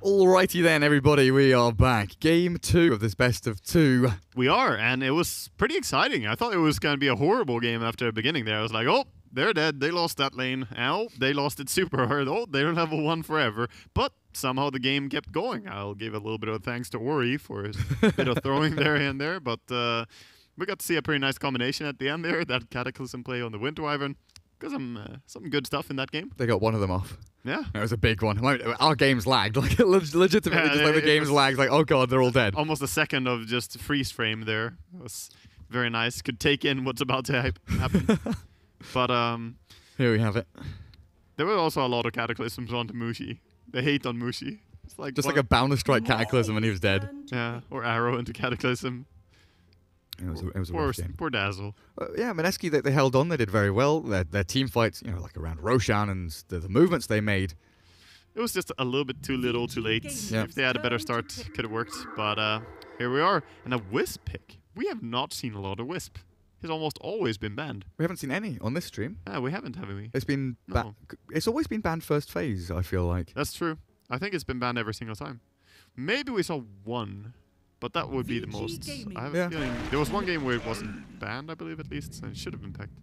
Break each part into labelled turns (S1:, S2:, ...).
S1: Alrighty then, everybody, we are back. Game 2 of this best of 2.
S2: We are, and it was pretty exciting. I thought it was going to be a horrible game after the beginning there. I was like, oh, they're dead. They lost that lane. Oh, they lost it super hard. Oh, they're level 1 forever. But somehow the game kept going. I'll give a little bit of thanks to Ori for his bit of throwing there and there. But we got to see a pretty nice combination at the end there. That Cataclysm play on the Winter Wyvern. Got some good stuff in that game.
S1: They got one of them off.
S2: Yeah.
S1: It was a big one. Our games lagged. Like, legitimately, just like the game's lagged. Like, oh god, they're all dead.
S2: Almost a second of just freeze frame there. It was very nice. Could take in what's about to happen. But
S1: here we have it.
S2: There were also a lot of Cataclysms onto Mushi. They hate on Mushi. It's like
S1: just like a boundless strike Cataclysm and he was dead.
S2: Yeah, or arrow into Cataclysm.
S1: It was a rough game.
S2: Poor Dazzle.
S1: Yeah, Mineski, they held on. They did very well. Their team fights, like around Roshan and the movements they made.
S2: It was just a little bit too little, too late.
S1: Yeah.
S2: If they had a better start, could have worked. But here we are. And a Wisp pick. We have not seen a lot of Wisp. He's almost always been banned.
S1: We haven't seen any on this stream.
S2: Yeah, we haven't, haven't we?
S1: It's been it's always been banned first phase, I feel like.
S2: That's true. I think it's been banned every single time. Maybe we saw one. But that would be the most. I have a feeling there was one game where it wasn't banned, I believe, at least, and it should have been picked.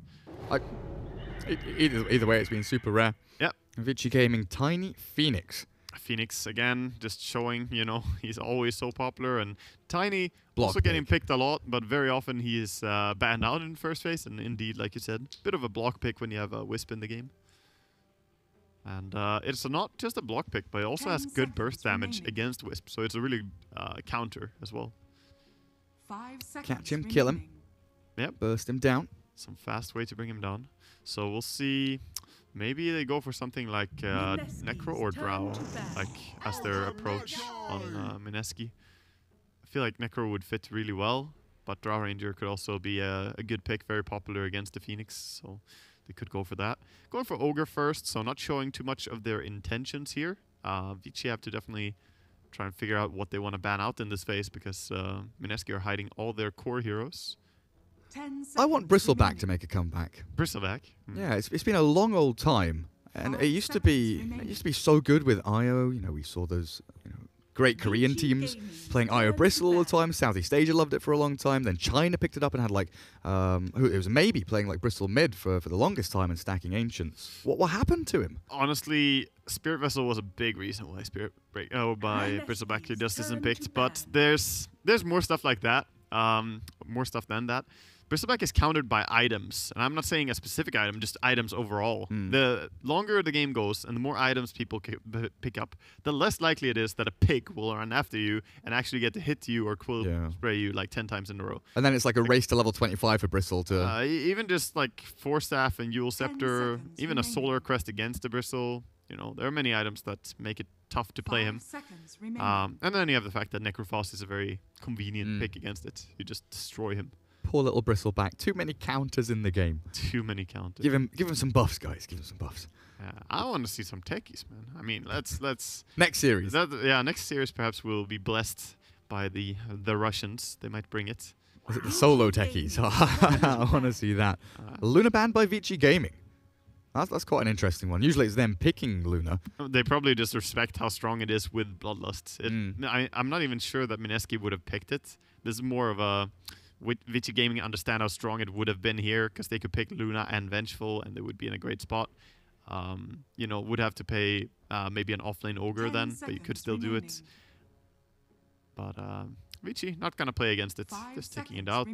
S1: Either way, it's been super rare.
S2: Yep.
S1: ViCi Gaming, Tiny Phoenix.
S2: Phoenix, again, just showing, he's always so popular. And Tiny,
S1: Block
S2: also getting
S1: pick.
S2: picked a lot, but very often he is banned out in first phase. And indeed, like you said, bit of a block pick when you have a Wisp in the game. And it's not just a block pick, but it also has good burst damage against Wisp. So it's a really counter as well.
S3: 5 seconds
S1: Catch him, kill him.
S2: Yep.
S1: Burst him down.
S2: Some fast way to bring him down. So we'll see. Maybe they go for something like Necro or Drow, like as their approach on Mineski. I feel like Necro would fit really well, but Drow Ranger could also be a good pick, very popular against the Phoenix. So they could go for that. Going for Ogre first, so not showing too much of their intentions here. ViCi have to definitely try and figure out what they want to ban out in this phase, because Mineski are hiding all their core heroes.
S1: I want Bristleback to make a comeback.
S2: Bristleback?
S1: Yeah, it's been a long old time, and it used to be so good with IO. We saw those great Korean teams playing IO Bristle all the time. Southeast Asia loved it for a long time. Then China picked it up and had like it was maybe playing like Bristle mid for the longest time and stacking Ancients. What happened to him?
S2: Honestly, Spirit Vessel was a big reason why by Bristleback just isn't picked. But there's more stuff like that. More stuff than that. Bristleback is countered by items, and I'm not saying a specific item, just items overall. The longer the game goes and the more items people pick up, the less likely it is that a pig will run after you and actually get to hit you or quill spray you like 10 times in a row.
S1: And then it's like a race to level 25 for Bristle to...
S2: even just like Force Staff and Yule Scepter, even a Solar Crest against the Bristle. There are many items that make it tough to play him. And then you have the fact that Necrophos is a very convenient pick against it. You just destroy him.
S1: Poor little Bristleback. Too many counters in the game.
S2: Too many counters.
S1: Give him some buffs, guys. Give him some buffs.
S2: Yeah, I want to see some techies, man. I mean, let's
S1: next series.
S2: Next series perhaps will be blessed by the Russians. They might bring it.
S1: Was it the solo techies? I want to see that. Luna banned by ViCi Gaming. That's quite an interesting one. Usually it's them picking Luna.
S2: They probably just respect how strong it is with Bloodlust. I'm not even sure that Mineski would have picked it. This is more of a... ViCi Gaming understand how strong it would have been here, because they could pick Luna and Vengeful and they would be in a great spot. Would have to pay maybe an offlane Ogre then, but you could still do it. But ViCi not going to play against it, just taking it out.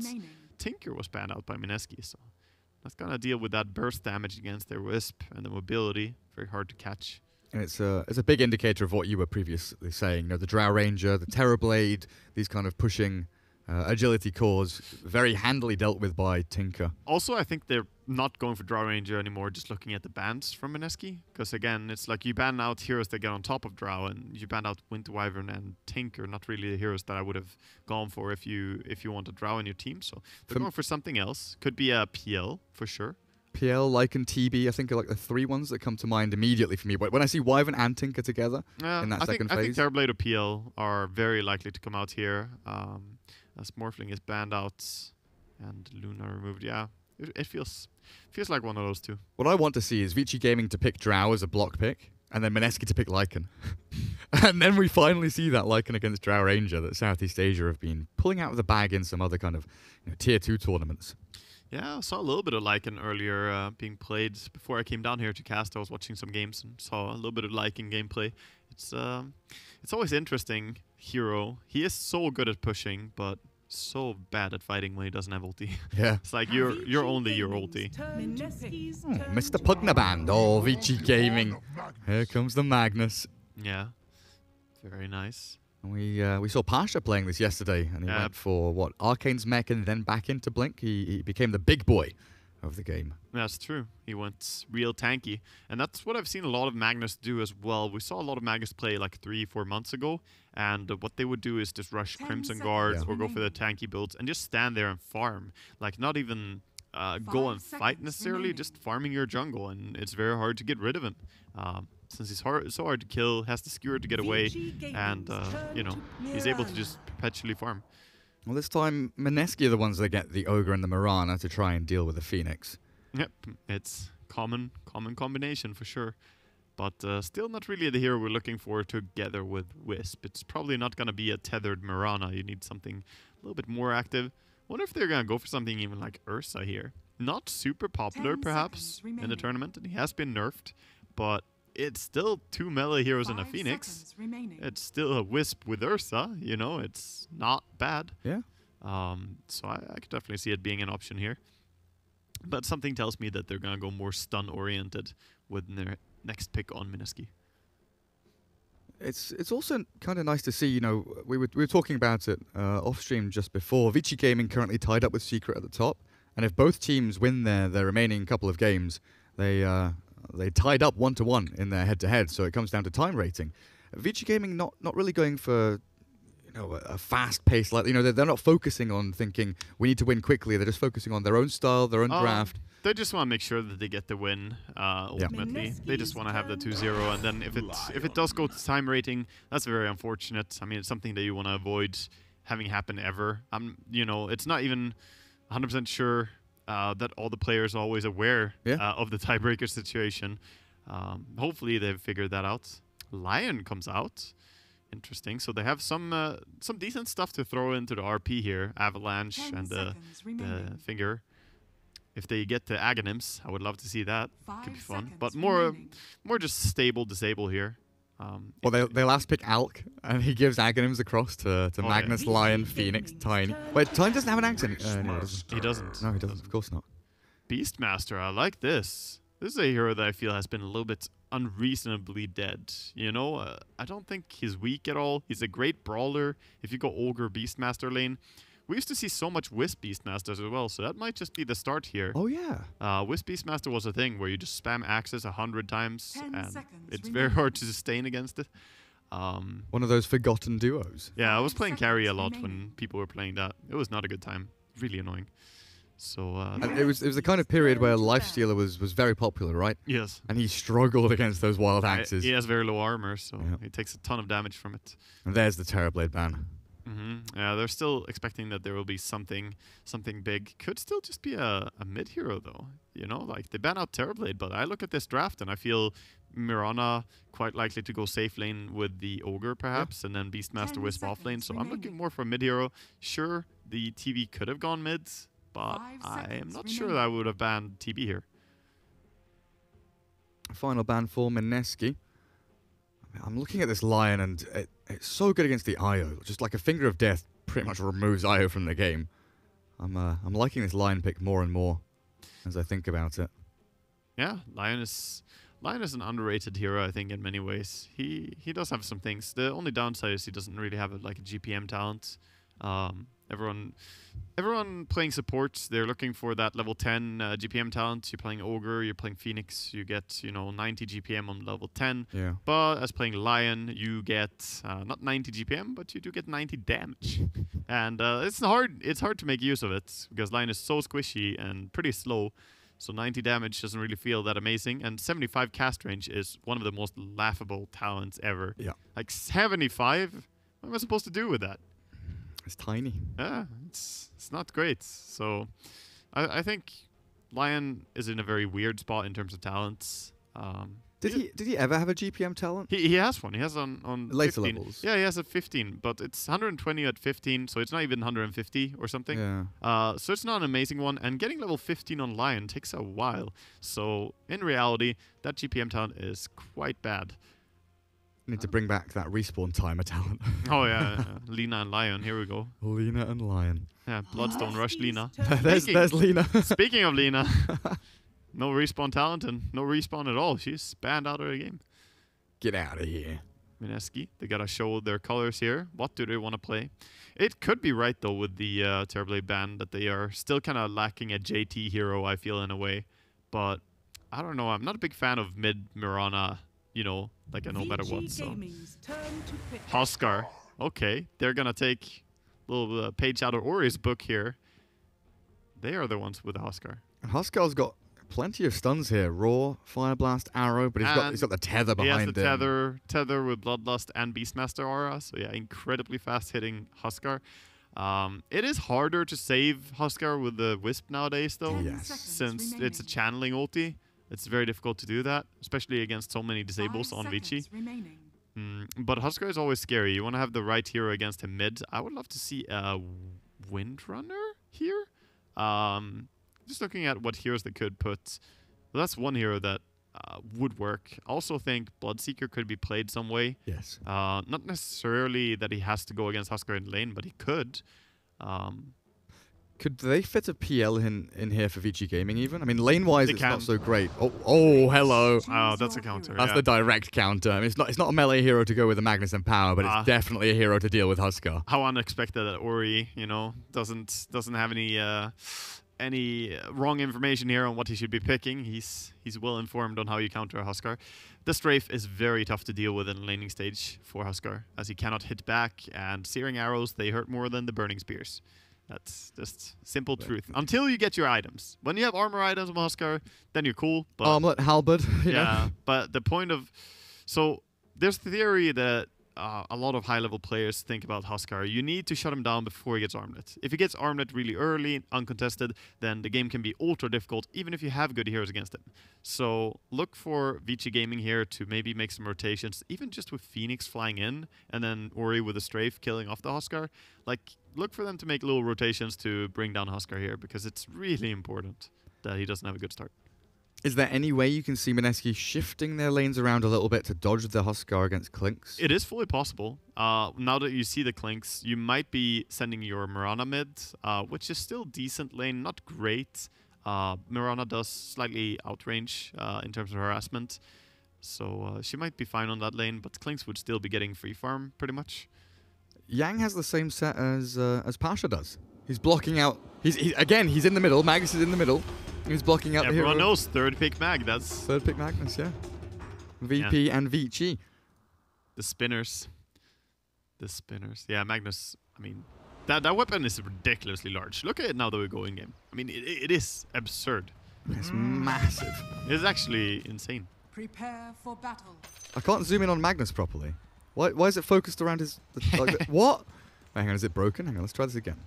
S2: Tinker was banned out by Mineski, so that's going to deal with that burst damage against their Wisp and the mobility. Very hard to catch.
S1: And it's a big indicator of what you were previously saying. The Drow Ranger, the Terrorblade, these kind of pushing... agility cores, very handily dealt with by Tinker.
S2: Also, I think they're not going for Drow Ranger anymore, just looking at the bans from Mineski. Because again, it's like you ban out heroes that get on top of Drow, and you ban out Winter Wyvern and Tinker, not really the heroes that I would have gone for if you want a Drow in your team. So they're going for something else. Could be a PL, for sure.
S1: PL, Lycan, TB, I think are like the three ones that come to mind immediately for me. But when I see Wyvern and Tinker together in that second phase...
S2: I think Terrorblade or PL are very likely to come out here. As Morphling is banned out and Luna removed. Yeah, it feels like one of those two.
S1: What I want to see is ViCi Gaming to pick Drow as a block pick, and then Mineski to pick Lycan. And then we finally see that Lycan against Drow Ranger that Southeast Asia have been pulling out of the bag in some other kind of tier 2 tournaments.
S2: Yeah, I saw a little bit of Lycan earlier being played before I came down here to cast. I was watching some games and saw a little bit of Lycan gameplay. It's always interesting. Hero, he is so good at pushing, but so bad at fighting when he doesn't have ulti.
S1: Yeah.
S2: It's like you're only your ulti.
S1: Mr. Pugnaband. Oh, ViCi Gaming. Here comes the Magnus.
S2: Yeah, very nice.
S1: We saw Pasha playing this yesterday, and he went for, what, Arcane's mech and then back into Blink. He became the big boy of the game.
S2: That's true. He went real tanky. And that's what I've seen a lot of Magnus do as well. We saw a lot of Magnus play like 3-4 months ago, and what they would do is just rush Crimson Guards or go for the tanky builds and just stand there and farm. Like, not even go and fight necessarily, just farming your jungle, and it's very hard to get rid of him. Since he's so hard to kill, has the skewer to get away, and, he's able to just perpetually farm.
S1: Well, this time, Mineski are the ones that get the Ogre and the Mirana to try and deal with the Phoenix.
S2: Yep, it's common combination for sure. But still not really the hero we're looking for together with Wisp. It's probably not going to be a tethered Mirana. You need something a little bit more active. Wonder if they're going to go for something even like Ursa here. Not super popular, perhaps, in the tournament, and he has been nerfed, but it's still 2 melee heroes and a Phoenix. It's still a Wisp with Ursa, it's not bad.
S1: Yeah.
S2: So I could definitely see it being an option here. But something tells me that they're going to go more stun-oriented with their next pick on Mineski.
S1: It's also kind of nice to see, we were talking about it off-stream just before. ViCi Gaming currently tied up with Secret at the top, and if both teams win their remaining couple of games, they tied up 1-1 in their head-to-head, so it comes down to time rating. ViCi Gaming not really going for a fast pace, like they're not focusing on thinking we need to win quickly. They're just focusing on their own style, their own draft.
S2: They just want to make sure that they get the win. Ultimately, they just want to have the 2-0, and then if it does go to time rating, that's very unfortunate. I mean, it's something that you want to avoid having happen ever. It's not even 100% sure that all the players are always aware of the tiebreaker situation. Hopefully, they've figured that out. Lion comes out. Interesting. So they have some decent stuff to throw into the RP here. Avalanche and the Finger. If they get the Aghanims, I would love to see that. Could be fun. But more just stable disable here.
S1: Well, they last pick Alk, and he gives Aghanims across to Magnus, Lion, Phoenix, Tiny. Wait, Tiny doesn't have an accent. No,
S2: he doesn't.
S1: No, he doesn't. Of course not.
S2: Beastmaster, I like this. This is a hero that I feel has been a little bit unreasonably dead. I don't think he's weak at all. He's a great brawler. If you go Ogre Beastmaster lane, we used to see so much Wisp Beastmasters as well, so that might just be the start here.
S1: Oh, yeah.
S2: Wisp Beastmaster was a thing where you just spam Axis 100 times, and it's very hard to sustain against it.
S1: One of those forgotten duos.
S2: Yeah, I was playing carry a lot when people were playing that. It was not a good time. Really annoying. So
S1: and it was the kind of period where Lifestealer was very popular, right?
S2: Yes.
S1: And he struggled against those wild axes.
S2: He has very low armor, so he takes a ton of damage from it.
S1: And there's the Terrorblade ban.
S2: Yeah, they're still expecting that there will be something big. Could still just be a mid hero though. Like they ban out Terrorblade, but I look at this draft and I feel Mirana quite likely to go safe lane with the Ogre perhaps, and then Beastmaster Wisp off lane. So I'm looking more for a mid hero. Sure, the TV could have gone mids, but I am not sure that I would have banned TB here.
S1: Final ban for Mineski. I'm looking at this Lion, and it's so good against the IO. Just like a Finger of Death pretty much removes IO from the game. I'm liking this Lion pick more and more as I think about it.
S2: Yeah, Lion is an underrated hero, I think, in many ways. He does have some things. The only downside is he doesn't really have a GPM talent. Everyone playing supports, they're looking for that level 10 GPM talent. You're playing Ogre, you're playing Phoenix, you get 90 GPM on level 10.
S1: Yeah.
S2: But as playing Lion, you get not 90 GPM, but you do get 90 damage. And it's hard to make use of it because Lion is so squishy and pretty slow. So 90 damage doesn't really feel that amazing. And 75 cast range is one of the most laughable talents ever.
S1: Yeah.
S2: Like 75? What am I supposed to do with that?
S1: It's tiny.
S2: Yeah, it's not great. So I think Lion is in a very weird spot in terms of talents.
S1: Did he ever have a GPM talent?
S2: He has one. He has on
S1: Later
S2: 15.
S1: levels.
S2: Yeah, he has a 15, but it's 120 at 15, so it's not even 150 or something.
S1: Yeah.
S2: So it's not an amazing one, and getting level 15 on Lion takes a while. So in reality, that GPM talent is quite bad.
S1: Need to bring back that respawn timer talent.
S2: Oh yeah, Lina and Lion. Here we go.
S1: Lina and Lion.
S2: Yeah, Bloodstone Rush Lina.
S1: there's Lina.
S2: Speaking of Lina, no respawn talent and no respawn at all. She's banned out of the game.
S1: Get out of here.
S2: Mineski, they gotta show their colors here. What do they want to play? It could be right though with the Terrorblade ban that they are still kind of lacking a JT hero, I feel, in a way. But I don't know. I'm not a big fan of mid Mirana. You know, like no matter what. So Huskar, okay, they're gonna take a little page out of Ori's book here. They are the ones with the Huskar.
S1: Huskar's got plenty of stuns here. Raw, Fire Blast, Arrow, but he's got the tether behind him.
S2: He has the tether with Bloodlust and Beastmaster aura. So yeah, incredibly fast hitting Huskar. It is harder to save Huskar with the Wisp nowadays, though.
S1: Yes.
S2: Since it's a channeling ulti. It's very difficult to do that, especially against so many disables on ViCi. But Huskar is always scary. You want to have the right hero against him mid. I would love to see a Windrunner here. Just looking at what heroes they could put. Well, that's one hero that would work. I also think Bloodseeker could be played some way.
S1: Yes.
S2: Not necessarily that he has to go against Huskar in lane, but he could.
S1: Could they fit a PL in here for ViCi Gaming even? I mean, lane-wise, it's not so great. Oh, hello.
S2: Oh, that's a counter.
S1: That's the direct counter. I mean, it's not a melee hero to go with the Magnus and Power, but it's definitely a hero to deal with Huskar.
S2: How unexpected that Ori, doesn't have any wrong information here on what he should be picking. He's well informed on how you counter a Huskar. The Strafe is very tough to deal with in the laning stage for Huskar, as he cannot hit back, and Searing Arrows, they hurt more than the Burning Spears. That's just simple truth. Until you get your items. When you have armor items on Huskar, then you're cool. But
S1: Armlet, halberd.
S2: Yeah, but the point of... So, there's theory that a lot of high-level players think about Huskar. You need to shut him down before he gets armlet. If he gets armlet really early, uncontested, then the game can be ultra difficult, even if you have good heroes against him. So look for ViCi Gaming here to maybe make some rotations, even just with Phoenix flying in, and then Ori with a strafe killing off the Huskar. Like, look for them to make little rotations to bring down Huskar here, because it's really important that he doesn't have a good start.
S1: Is there any way you can see Mineski shifting their lanes around a little bit to dodge the Huskar against Clinks?
S2: It is fully possible. Now that you see the Clinks, you might be sending your Mirana mid, which is still decent lane, not great. Mirana does slightly outrange in terms of harassment, so she might be fine on that lane, but Clinks would still be getting free farm, pretty much.
S1: Yang has the same set as Pasha does. He's blocking out... He's in the middle. Magnus is in the middle. He's blocking out the hero.
S2: Everyone knows third pick Mag. That's
S1: third pick Magnus, yeah. VP and ViCi.
S2: The spinners. Yeah, Magnus, I mean, that weapon is ridiculously large. Look at it now that we go in game. I mean, it is absurd.
S1: It's massive.
S2: It's actually insane.
S3: Prepare for battle.
S1: I can't zoom in on Magnus properly. Why is it focused around his... what? Hang on, is it broken? Hang on, let's try this again.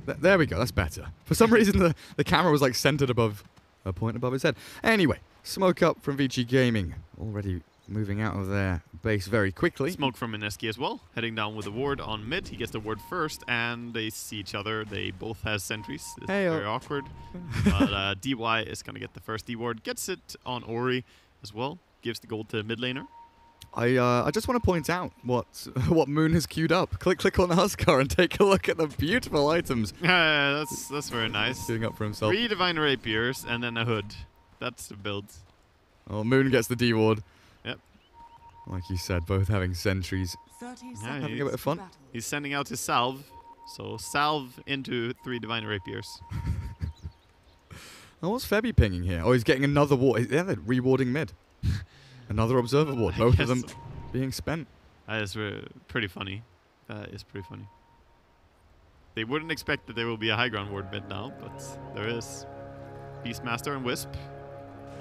S1: There we go, that's better. For some reason, the camera was like centered above a point above his head. Anyway, smoke up from ViCi Gaming. Already moving out of their base very quickly.
S2: Smoke from Mineski as well. Heading down with the ward on mid. He gets the ward first, and they see each other. They both have sentries. It's very awkward. But DY is going to get the first D ward. Gets it on Ori as well. Gives the gold to mid laner.
S1: I just want to point out what Moon has queued up. Click on Huskar and take a look at the beautiful items.
S2: That's very nice.
S1: Queuing up for himself.
S2: 3 Divine Rapiers and then a hood. That's the build.
S1: Oh, Moon gets the D ward.
S2: Yep.
S1: Like you said, both having sentries.
S3: 30
S1: having a bit of fun.
S2: He's sending out his salve. So salve into 3 Divine Rapiers.
S1: Oh, what's Febby pinging here? Oh, he's getting another ward. Yeah, they're rewarding mid. Another observer ward, both of them being spent.
S2: That is pretty funny. That is pretty funny. They wouldn't expect that there will be a high ground ward mid now, but there is. Beastmaster and Wisp.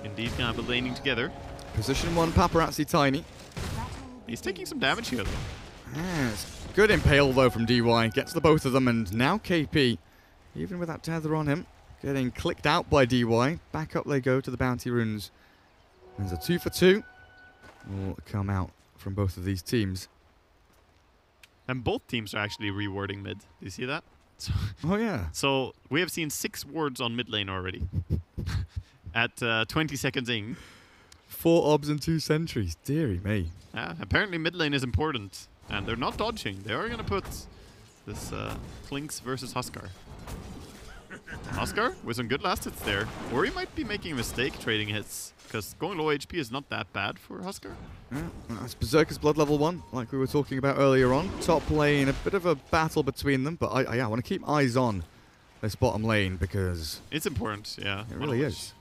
S2: Indeed, kind of laning together.
S1: Position 1, Paparazzi Tiny.
S2: He's taking some damage here, though.
S1: Yes. Good impale, though, from DY. Gets the both of them, and now KP, even with that tether on him, getting clicked out by DY. Back up they go to the bounty runes. There's a 2 for 2. Will come out from both of these teams.
S2: And both teams are actually rewarding mid. Do you see that? So
S1: Oh yeah.
S2: So we have seen 6 wards on mid lane already. At 20 seconds in.
S1: 4 obs and 2 sentries. Deary me.
S2: Yeah, apparently mid lane is important. And they're not dodging. They are going to put this Klinks versus Huskar. Huskar with some good last hits there. Or he might be making a mistake trading hits. Because going low HP is not that bad for Huskar.
S1: Yeah, that's Berserker's Blood level 1, like we were talking about earlier on. Top lane, a bit of a battle between them, but I want to keep eyes on this bottom lane because
S2: it's important, yeah.
S1: It really is.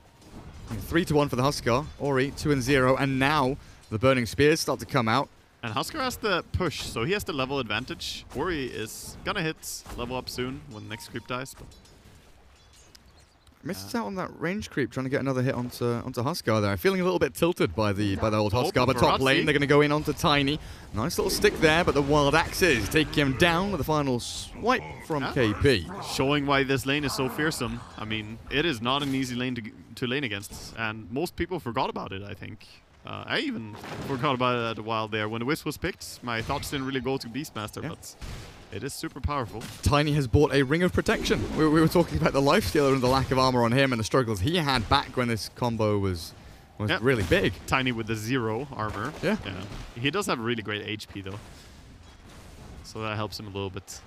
S1: 3 to 1 for the Huskar. Ori 2 and 0, and now the Burning Spears start to come out.
S2: And Huskar has the push, so he has the level advantage. Ori is gonna hit level up soon when the next creep dies. But
S1: misses out on that range creep, trying to get another hit onto Huskar there. Feeling a little bit tilted by the old Huskar, but top lane they're going to go in onto Tiny. Nice little stick there, but the wild axes take him down with the final swipe from KP.
S2: Showing why this lane is so fearsome. I mean, it is not an easy lane to lane against, and most people forgot about it, I think. I even forgot about it a while there. When the Wisp was picked, my thoughts didn't really go to Beastmaster, but it is super powerful.
S1: Tiny has bought a Ring of Protection. We were talking about the Lifestealer and the lack of armor on him and the struggles he had back when this combo was really big.
S2: Tiny with the 0 armor.
S1: Yeah.
S2: He does have really great HP though. So that helps him a little bit.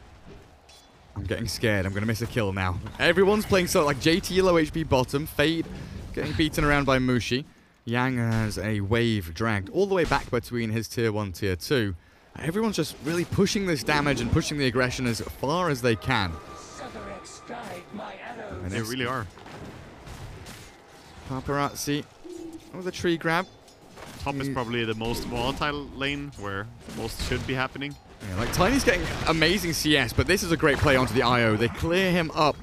S1: I'm getting scared. I'm going to miss a kill now. Everyone's playing so like JT low HP bottom. Fade getting beaten around by Mushi. Yang has a wave dragged all the way back between his tier 1, tier 2. Everyone's just really pushing this damage and pushing the aggression as far as they can.
S2: And they really are.
S1: Paparazzi with a tree grab.
S2: Top is probably the most volatile lane where most should be happening.
S1: Yeah, like Tiny's getting amazing CS, but this is a great play onto the IO. They clear him up.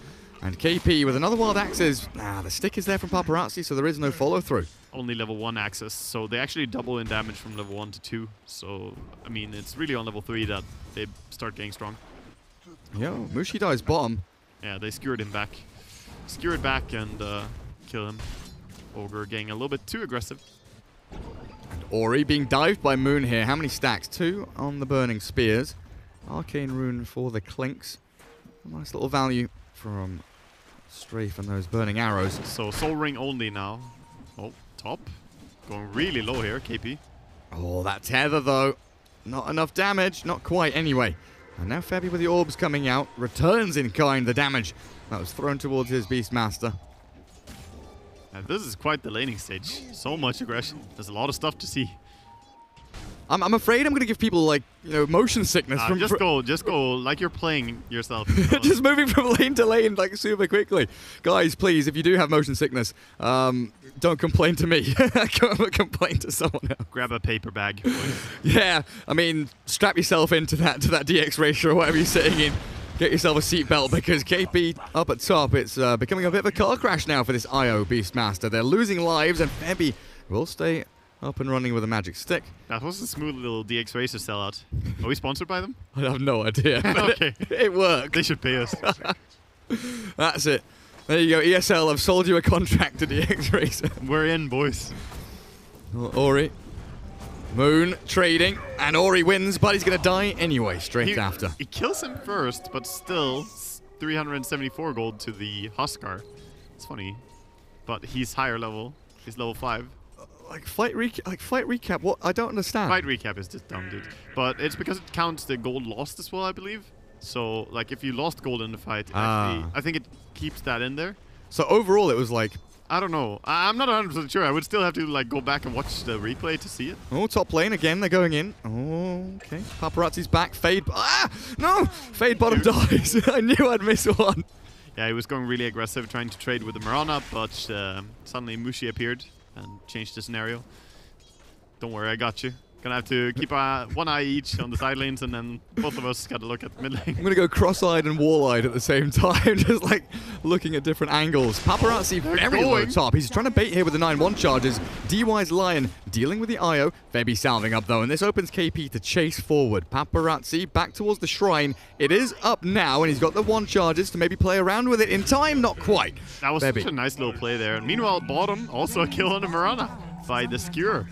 S1: And KP with another wild axes. The stick is there from Paparazzi, so there is no follow through.
S2: Only level 1 access, so they actually double in damage from level 1 to 2. So, I mean, it's really on level 3 that they start getting strong.
S1: Yo, Mushi dies bottom.
S2: Yeah, they skewered him back. Skewer it back and kill him. Ogre getting a little bit too aggressive.
S1: And Ori being dived by Moon here. How many stacks? 2 on the Burning Spears. Arcane Rune for the Klinks. A nice little value from Strafe and those Burning Arrows.
S2: So, Soul Ring only now. Oh, top. Going really low here, KP.
S1: Oh, that tether, though. Not enough damage. Not quite, anyway. And now Febby with the orbs coming out. Returns in kind the damage that was thrown towards his Beastmaster.
S2: And this is quite the laning stage. So much aggression. There's a lot of stuff to see.
S1: I'm afraid I'm going to give people, like, you know, motion sickness.
S2: Just go like you're playing yourself.
S1: Just moving from lane to lane, like, super quickly. Guys, please, if you do have motion sickness, don't complain to me. Complain to someone else.
S2: Grab a paper bag.
S1: Yeah, I mean, strap yourself into that DX ratio or whatever you're sitting in. Get yourself a seatbelt because KP up at top, it's becoming a bit of a car crash now for this IO Beastmaster. They're losing lives and Febby will stay up and running with a magic stick.
S2: That was a smooth little DX Racer sellout. Are we sponsored by them?
S1: I have no idea.
S2: Okay.
S1: It worked.
S2: They should pay us.
S1: That's it. There you go. ESL, I've sold you a contract to DX Racer.
S2: We're in, boys.
S1: Ori. Moon trading. And Ori wins, but he's going to die anyway, straight after.
S2: He kills him first, but still 374 gold to the Huskar. It's funny. But he's higher level. He's level 5.
S1: Like fight recap, what? I don't understand.
S2: Fight recap is just dumb, dude. But it's because it counts the gold lost as well, I believe. So, like, if you lost gold in the fight, actually, I think it keeps that in there.
S1: So overall, it was like...
S2: I don't know. I'm not 100% sure. I would still have to, like, go back and watch the replay to see it.
S1: Oh, top lane again. They're going in. Oh, okay. Paparazzi's back. Fade... No! Fade bottom dies. I knew I'd miss one.
S2: Yeah, he was going really aggressive, trying to trade with the Mirana, but suddenly Mushi appeared and changed the scenario. Don't worry, I got you. Gonna have to keep one eye each on the side lanes, and then both of us gotta look at the mid lane.
S1: I'm gonna go cross-eyed and wall-eyed at the same time, just like looking at different angles. Paparazzi very low top. He's trying to bait here with the 9-1 charges. DY's Lion dealing with the IO. Febby salving up though, and this opens KP to chase forward. Paparazzi back towards the shrine. It is up now, and he's got the 1 charges to maybe play around with it in time. Not quite.
S2: That was such a nice little play there. And meanwhile, bottom, also a kill on the Mirana. by the skewer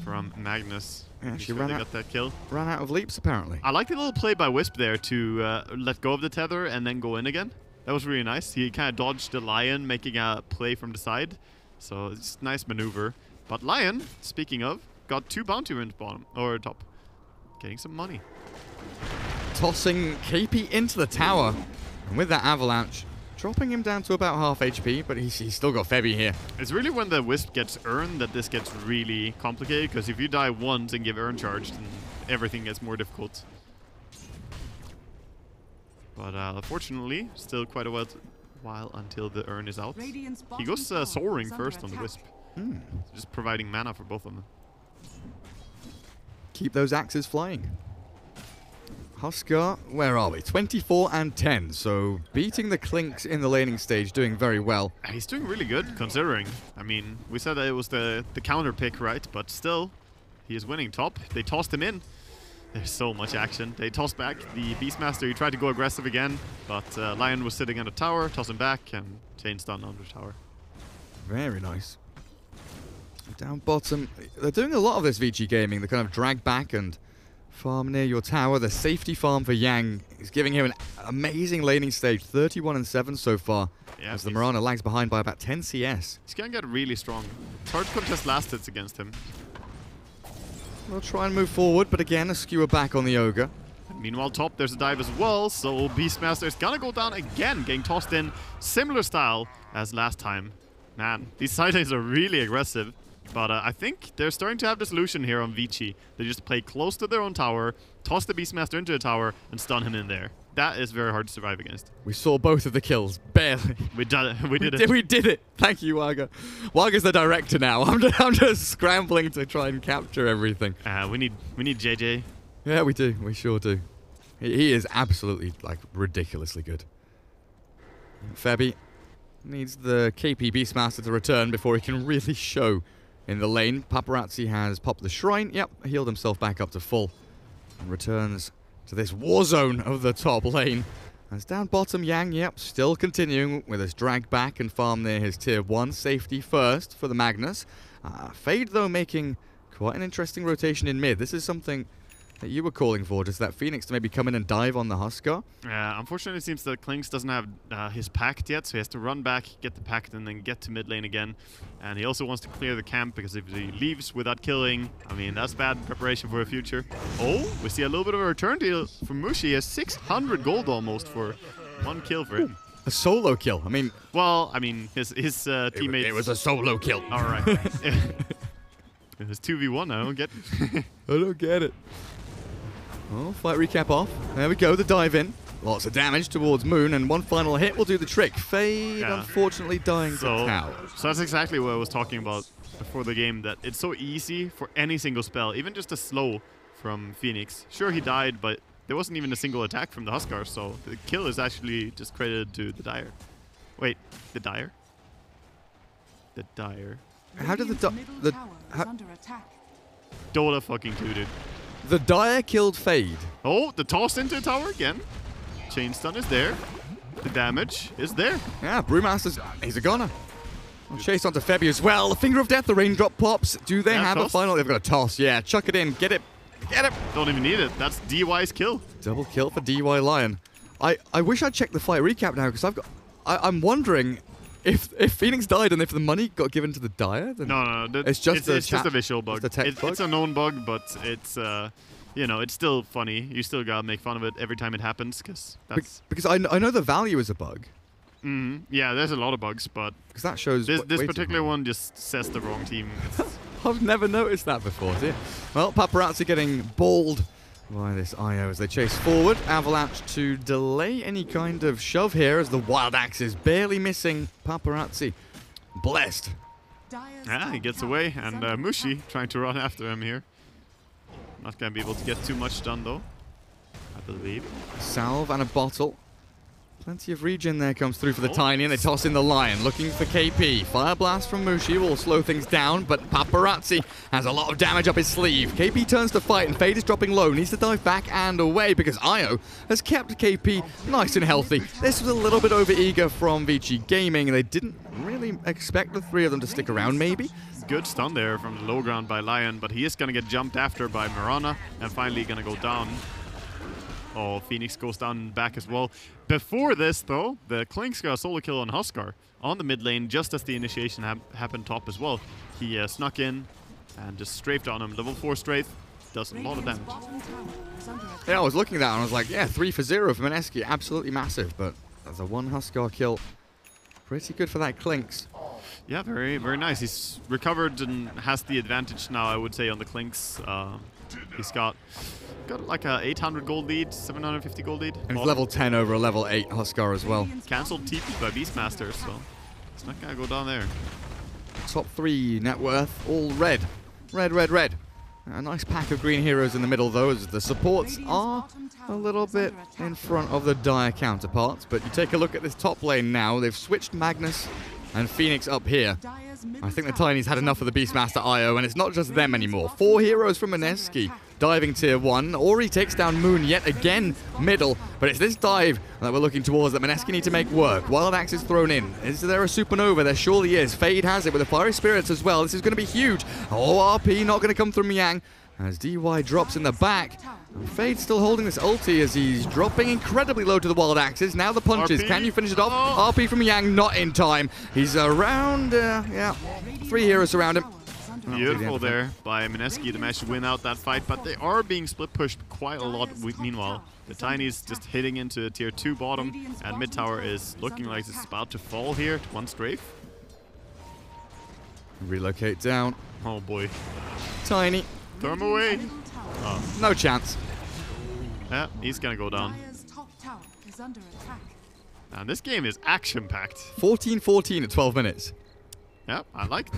S2: from Magnus.
S1: Yeah,
S2: He's
S1: she
S2: really
S1: ran
S2: got that kill.
S1: Ran out of leaps, apparently.
S2: I like the little play by Wisp there to let go of the tether and then go in again. That was really nice. He kind of dodged the Lion, making a play from the side. So it's a nice maneuver. But Lion, speaking of, got 2 bounty runes bottom or top. Getting some money.
S1: Tossing KP into the tower. And with that avalanche, dropping him down to about half HP, but he's still got Febby here.
S2: It's really when the Wisp gets earned that this gets really complicated, because if you die once and give Earn charge, then everything gets more difficult. But fortunately, still quite a while until the Earn is out. He goes soaring first on the Wisp. Just providing mana for both of them.
S1: Keep those axes flying. Huskar, where are we? 24 and 10, so beating the Clinks in the laning stage, doing very well.
S2: He's doing really good, considering. I mean, we said that it was the counter pick, right? But still, he is winning top. They tossed him in. There's so much action. They tossed back the Beastmaster. He tried to go aggressive again, but Lion was sitting on the tower, toss him back, and chain stun on the tower.
S1: Very nice. Down bottom, they're doing a lot of this ViCi gaming. They kind of drag back and farm near your tower. The safety farm for Yang is giving him an amazing laning stage. 31 and 7 so far. Yeah, as the Mirana lags behind by about 10 CS.
S2: He's going to get really strong. It's hard to contest last hits against him.
S1: We'll try and move forward, but again, a skewer back on the Ogre.
S2: And meanwhile, top, there's a dive as well, so Beastmaster is going to go down again, getting tossed in. Similar style as last time. Man, these side lanes are really aggressive. But I think they're starting to have the solution here on ViCi. They just play close to their own tower, toss the Beastmaster into the tower, and stun him in there. That is very hard to survive against.
S1: We saw both of the kills, barely.
S2: We did it.
S1: We did it. Thank you, Waga. Waga's the director now. I'm just scrambling to try and capture everything.
S2: We need JJ.
S1: Yeah, we do. We sure do. He is absolutely, like, ridiculously good. Febby needs the KP Beastmaster to return before he can really show in the lane. Paparazzi has popped the shrine. Yep, healed himself back up to full. And returns to this war zone of the top lane. As down bottom, Yang, yep, still continuing with his drag back and farm near his tier 1. Safety first for the Magnus. Fade, though, making quite an interesting rotation in mid. This is something that you were calling for, just that Phoenix to maybe come in and dive on the Huskar.
S2: Unfortunately, it seems that Klinks doesn't have his pact yet, so he has to run back, get the pact, and then get to mid lane again. And he also wants to clear the camp, because if he leaves without killing, I mean, that's bad preparation for the future. Oh, we see a little bit of a return deal from Mushi. He has 600 gold almost for 1 kill for him.
S1: A solo kill. I mean...
S2: Well, I mean, his teammates...
S1: It was a solo kill.
S2: All right. It was 2v1, I don't get it.
S1: I don't get it. Oh, fight recap off. There we go, the dive in. Lots of damage towards Moon, and one final hit will do the trick. Fade, unfortunately, dying to tower.
S2: So that's exactly what I was talking about before the game, that it's so easy for any single spell, even just a slow from Phoenix. Sure, he died, but there wasn't even a single attack from the Huskar, so the kill is actually just credited to the Dire. Wait, the Dire? The Dire.
S1: How did
S2: Dota fucking 2, dude.
S1: The Dire killed Fade.
S2: Oh, the toss into the tower again. Chain stun is there. The damage is there.
S1: Yeah, Brewmaster's... He's a goner. Chase onto Febby as well. The Finger of Death, the raindrop pops. Do they have a final? They've got a toss. Yeah, chuck it in. Get it. Get it.
S2: Don't even need it. That's DY's kill.
S1: Double kill for DY Lion. I wish I'd checked the fight recap now, because I'm wondering if Phoenix died and if the money got given to the Dire, then
S2: no,
S1: it's just
S2: a visual bug.
S1: It's
S2: a known bug, but it's you know, it's still funny. You still gotta make fun of it every time it happens, because
S1: I know the value is a bug.
S2: Yeah, there's a lot of bugs, but
S1: because that shows
S2: this particular one just says the wrong team.
S1: I've never noticed that before. Dear. Well, Paparazzi getting balled by this IO as they chase forward. Avalanche to delay any kind of shove here as the Wild Axe is barely missing Paparazzi. Blessed.
S2: Yeah, he gets away, and Mushi trying to run after him here. Not going to be able to get too much done, though, I believe.
S1: Salve and a bottle. Plenty of regen there comes through for the Tiny, and they toss in the Lion, looking for KP. Fire Blast from Mushi will slow things down, but Paparazzi has a lot of damage up his sleeve. KP turns to fight, and Fade is dropping low, needs to dive back and away because Io has kept KP nice and healthy. This was a little bit over-eager from ViCi Gaming. They didn't really expect the three of them to stick around, maybe.
S2: Good stun there from the low ground by Lion, but he is going to get jumped after by Mirana, and finally going to go down. Oh, Phoenix goes down back as well. Before this, though, the Klinks got a solo kill on Huskar on the mid lane, just as the initiation happened top as well. He snuck in and just strafed on him. Level 4 strafe does a lot of damage.
S1: Yeah, I was looking at that and I was like, yeah, 3 for 0 from Mineski. Absolutely massive, but that's a 1 Huskar kill. Pretty good for that Klinks.
S2: Yeah, very, very nice. He's recovered and has the advantage now, I would say, on the Klinks. He's got like a 800 gold lead, 750 gold lead.
S1: And he's level 10 over a level 8 Huskar as well.
S2: Cancelled TP by Beastmaster, so it's not going to go down there.
S1: Top 3 net worth, all red. Red, red, red. A nice pack of green heroes in the middle, though, as the supports are a little bit in front of the dire counterparts. But you take a look at this top lane now. They've switched Magnus and Phoenix up here. I think the Tiny's had enough of the Beastmaster IO, and it's not just them anymore. 4 heroes from Mineski diving tier 1. Ori takes down Moon yet again middle, but it's this dive that we're looking towards that Mineski need to make work. Wild Axe is thrown in. Is there a supernova? There surely is. Fade has it with the Fiery Spirits as well. This is going to be huge. Oh, RP not going to come from Yang as DY drops in the back. And Fade's still holding this ulti as he's dropping incredibly low to the Wild Axes. Now the punches.
S2: RP.
S1: Can you finish it off? RP from Yang, not in time. He's around, yeah, 3 heroes around him.
S2: Beautiful there by Mineski to manage to win out that fight, but they are being split pushed quite a lot. Meanwhile, the Tiny's just hitting into tier 2 bottom, and mid tower is looking like it's about to fall here to 1 strafe.
S1: Relocate down.
S2: Oh boy.
S1: Tiny.
S2: Throw him away.
S1: No chance.
S2: Yeah, he's gonna go down. And this game is action-packed.
S1: 14-14 at 12 minutes.
S2: Yeah, I liked.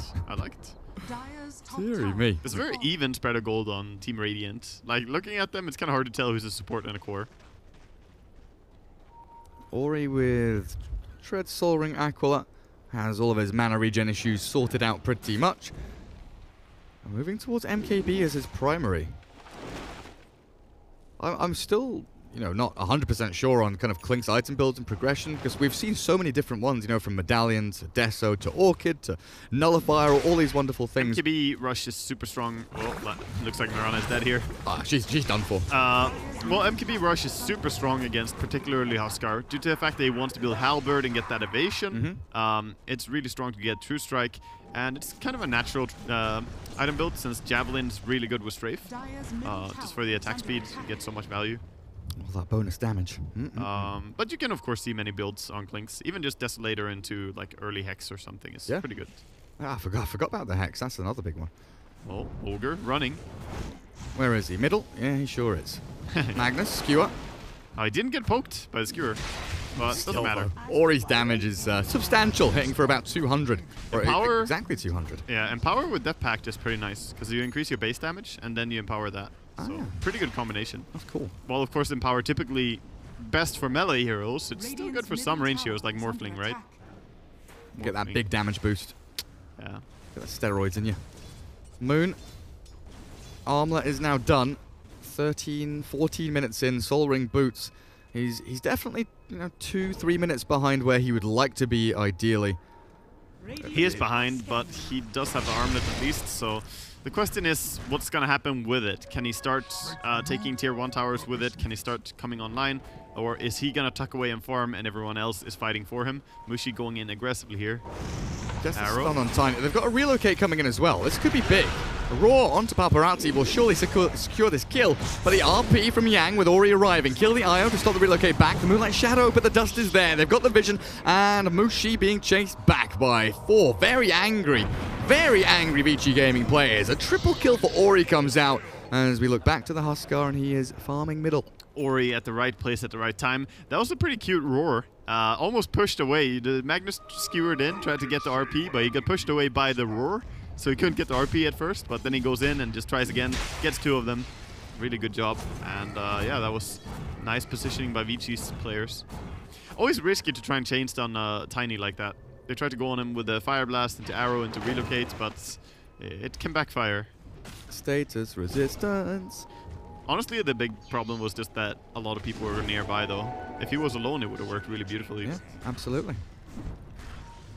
S1: Deary me.
S2: It's a very even spread of gold on Team Radiant. Like, looking at them, it's kind of hard to tell who's a support and a core.
S1: Ori with Tread, Soul Ring, Aquila has all of his mana regen issues sorted out pretty much. And moving towards MKB as his primary. I'm still, you know, not 100% sure on kind of Klink's item builds and progression, because we've seen so many different ones, you know, from Medallion to Deso to Orchid to Nullifier, all these wonderful things.
S2: MKB Rush is super strong. Oh, looks like Mirana is dead here.
S1: She's done for.
S2: Well, MKB Rush is super strong against particularly Huskar due to the fact that he wants to build Halberd and get that evasion. It's really strong to get True Strike, and it's kind of a natural item build since Javelin's really good with Strafe. Just for the attack speed, you get so much value.
S1: All that bonus damage.
S2: But you can, of course, see many builds on Klinks. Even just Desolator into like early Hex or something is pretty good.
S1: I forgot about the Hex. That's another big one.
S2: Oh, Ogre running.
S1: Where is he? Middle? Yeah, he sure is. Magnus, skewer.
S2: I didn't get poked by the skewer, but it doesn't matter.
S1: Ori's damage is substantial, hitting for about 200. Or
S2: Empower,
S1: exactly 200.
S2: Yeah, Empower with Death Pact is pretty nice, because you increase your base damage, and then you empower that. So, pretty good combination.
S1: That's cool.
S2: Well, of course, Empower typically best for melee heroes. It's still good for some range heroes, like Morphling, right?
S1: Get that big damage boost.
S2: Yeah.
S1: Get that steroids in you. Moon. Armlet is now done. 13, 14 minutes in. Soul Ring boots. He's definitely, you know, 2-3 minutes behind where he would like to be ideally.
S2: He is behind, but he does have the armlet at least, so the question is, what's going to happen with it? Can he start taking tier 1 towers with it? Can he start coming online? Or is he going to tuck away and farm and everyone else is fighting for him? Mushi going in aggressively here.
S1: Just a stun on Tiny. They've got a relocate coming in as well. This could be big. A roar onto Paparazzi will surely secure this kill, but the RP from Yang with Ori arriving. Kill the IO to stop the relocate back. The Moonlight Shadow, but the dust is there. They've got the vision, and Mushi being chased back by 4 very angry ViCi Gaming players. A triple kill for Ori comes out as we look back to the Huskar, and he is farming middle.
S2: Ori at the right place at the right time. That was a pretty cute roar. Almost pushed away. The Magnus skewered in, tried to get the RP, but he got pushed away by the roar. So he couldn't get the RP at first, but then he goes in and just tries again. Gets 2 of them. Really good job. And yeah, that was nice positioning by ViCi's players. Always risky to try and chain stun Tiny like that. They try to go on him with the Fire Blast into Arrow into Relocate, but it can backfire.
S1: Status resistance.
S2: Honestly, the big problem was just that a lot of people were nearby, though. If he was alone, it would have worked really beautifully.
S1: Yeah, absolutely.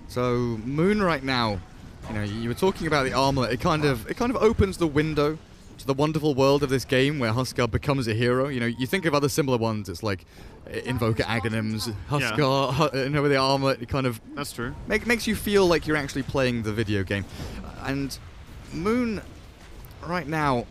S1: So Moon right now, you know, you were talking about the armlet. It kind of opens the window to the wonderful world of this game where Huskar becomes a hero. You know, you think of other similar ones. It's like Invoker Aghanims, Huskar, you know, with the armlet. It kind of
S2: that's true.
S1: Makes you feel like you're actually playing the video game. And Moon right now,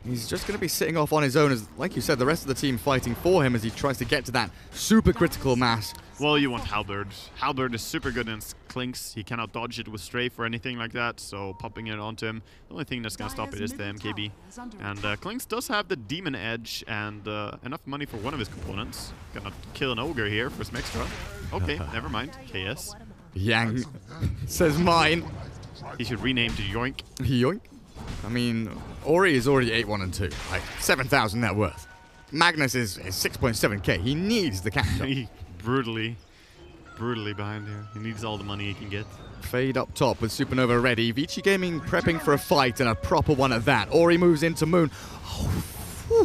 S1: he's just going to be sitting off on his own as, like you said, the rest of the team fighting for him as he tries to get to that super critical mass.
S2: Well, you want Halberd. Halberd is super good in Clinks. He cannot dodge it with Strafe or anything like that, so popping it onto him, the only thing that's going to stop it is the MKB. And Clinks does have the Demon Edge and enough money for one of his components. Gonna kill an Ogre here for some extra. Okay, never mind. KS.
S1: Yang says mine.
S2: He should rename to Yoink.
S1: Yoink. I mean, Ori is already 8-1 and 2, like 7,000 net worth. Magnus is 6.7k. He needs the catch-up.
S2: brutally behind here. He needs all the money he can get.
S1: Fade up top with Supernova ready. ViCi Gaming prepping for a fight, and a proper one at that. Ori moves into Moon.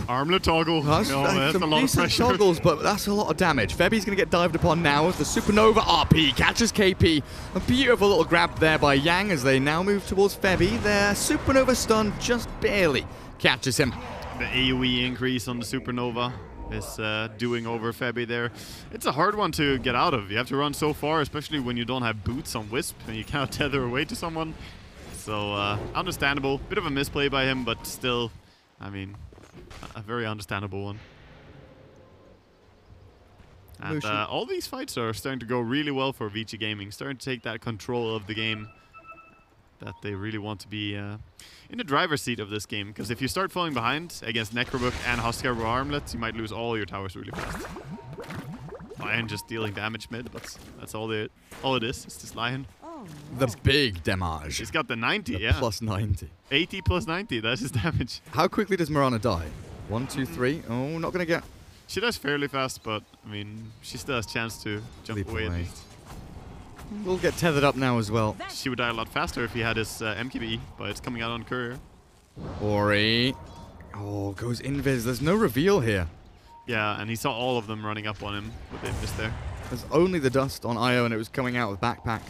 S2: Armlet toggle.
S1: That's
S2: a lot of pressure.
S1: Toggles, but that's a lot of damage. Febi's going to get dived upon now as the Supernova RP catches KP. A beautiful little grab there by Yang as they now move towards Febi. Their Supernova stun just barely catches him.
S2: The AoE increase on the Supernova is doing over Febi there. It's a hard one to get out of. You have to run so far, especially when you don't have boots on Wisp and you cannot tether away to someone. So, understandable. Bit of a misplay by him, but still, I mean, a very understandable one. And all these fights are starting to go really well for ViCi Gaming, starting to take that control of the game that they really want to be in the driver's seat of this game. Because if you start falling behind against Necrobook and Huskar with armlets, you might lose all your towers really fast. Lion just dealing damage mid, but that's all it is. It's just Lion.
S1: The big damage.
S2: He's got the 90,
S1: the
S2: yeah.
S1: Plus 90.
S2: 80 plus 90, that's his damage.
S1: How quickly does Mirana die? 1, 2, 3. Oh, not going to get...
S2: She dies fairly fast, but, I mean, she still has a chance to jump away at least.
S1: We'll get tethered up now as well.
S2: She would die a lot faster if he had his MKB, but it's coming out on courier.
S1: Ori. Oh, goes invis. There's no reveal here.
S2: Yeah, and he saw all of them running up on him, but they missed there.
S1: There's only the dust on Io, and it was coming out with backpack.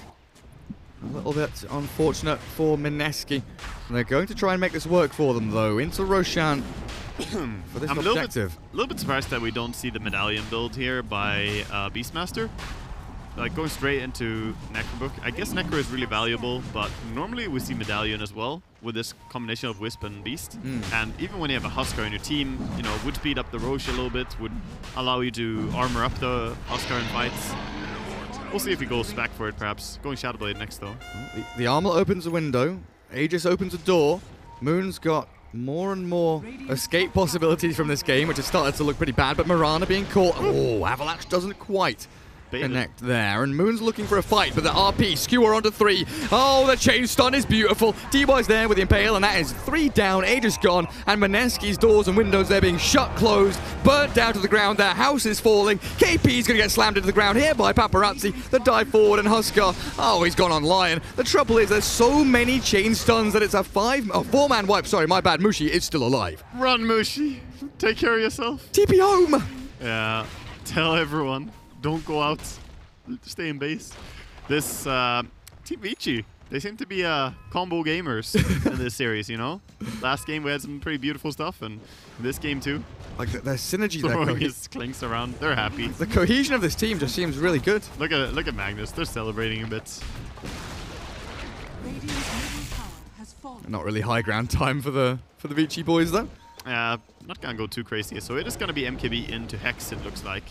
S1: A little bit unfortunate for Mineski. They're going to try and make this work for them, though. Into Roshan for this objective.
S2: A little bit surprised that we don't see the medallion build here by Beastmaster. Like going straight into Necrobook. I guess Necro is really valuable, but normally we see Medallion as well with this combination of Wisp and Beast. And even when you have a Huskar in your team, you know, would speed up the Roche a little bit, would allow you to armor up the Huskar in fights. We'll see if he goes back for it, perhaps. Going Shadowblade next, though.
S1: The armor opens a window. Aegis opens a door. Moon's got more and more escape possibilities from this game, which has started to look pretty bad, but Mirana being caught. Oh, Avalanche doesn't quite connect there, and Moon's looking for a fight, but the RP skewer onto 3. Oh, the chain stun is beautiful. DY's there with the Impale, and that is 3 down. Aegis gone, and Mineski's doors and windows there being shut closed, burnt down to the ground. Their house is falling. KP's going to get slammed into the ground here by Paparazzi. The dive forward, and Huskar. Oh, he's gone on Lion. The trouble is there's so many chain stuns that it's a 4-man wipe. Sorry, my bad. Mushi is still alive.
S2: Run, Mushi. Take care of yourself.
S1: TP home.
S2: Yeah, tell everyone. Don't go out. Stay in base. This Team ViCi, they seem to be combo gamers in this series, you know? Last game we had some pretty beautiful stuff, and this game too.
S1: Like their synergy,
S2: throwing his clinks around. They're happy.
S1: The cohesion of this team just seems really good.
S2: Look at Magnus. They're celebrating a bit.
S1: Not really high ground time for the ViCi boys though.
S2: Not gonna go too crazy. So it is gonna be MKB into Hex. It looks like.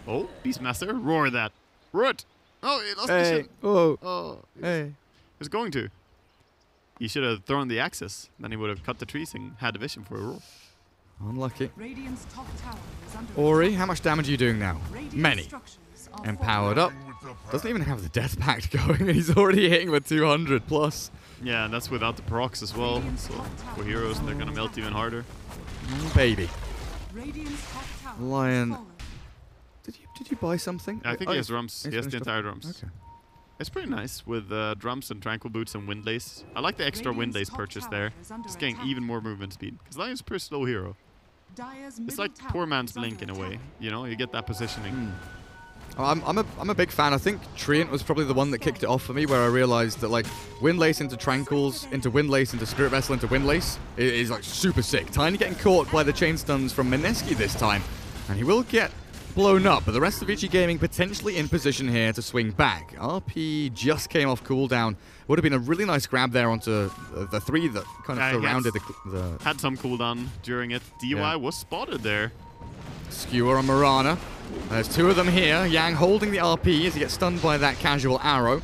S2: Oh, Beastmaster, roar that. Roar it. Oh, he lost the shit.
S1: Oh, hey.
S2: He was going to. He should have thrown the axis. Then he would have cut the trees and had a vision for a roar.
S1: Unlucky.
S3: Top tower is under
S1: Ori, how much damage are you doing now?
S3: Radiant
S1: Many. Empowered up.
S3: fortified.
S1: Doesn't even have the Death Pact going, and he's already hitting with 200 plus.
S2: Yeah, and that's without the procs as well. So for heroes, they're gonna melt even harder.
S1: Baby.
S3: Radiant's top tower
S1: Lion.
S3: has fallen.
S1: Did you buy something?
S2: I think
S1: Oh,
S2: he has drums. He has the
S1: finished
S2: entire
S1: up.
S2: drums.
S1: Okay.
S2: It's pretty nice with drums and tranquil boots and windlace. I like the extra windlace purchase there. Just getting even more movement speed. Because Lion's a pretty slow hero. It's like poor man's Blink in a way. You know, you get that positioning.
S1: Oh, I'm a big fan. I think Treant was probably the one that kicked it off for me, where I realized that like Windlace into Tranquils, into Windlace, into Spirit Vessel, into Windlace is like super sick. Tiny getting caught by the chain stuns from Mineski this time, and he will get blown up, but the rest of ViCi Gaming potentially in position here to swing back. RP just came off cooldown. Would have been a really nice grab there onto the 3 that kind of surrounded the...
S2: Had some cooldown during it. DY was spotted there.
S1: Skewer on Mirana. There's 2 of them here. Yang holding the RP as he gets stunned by that casual arrow.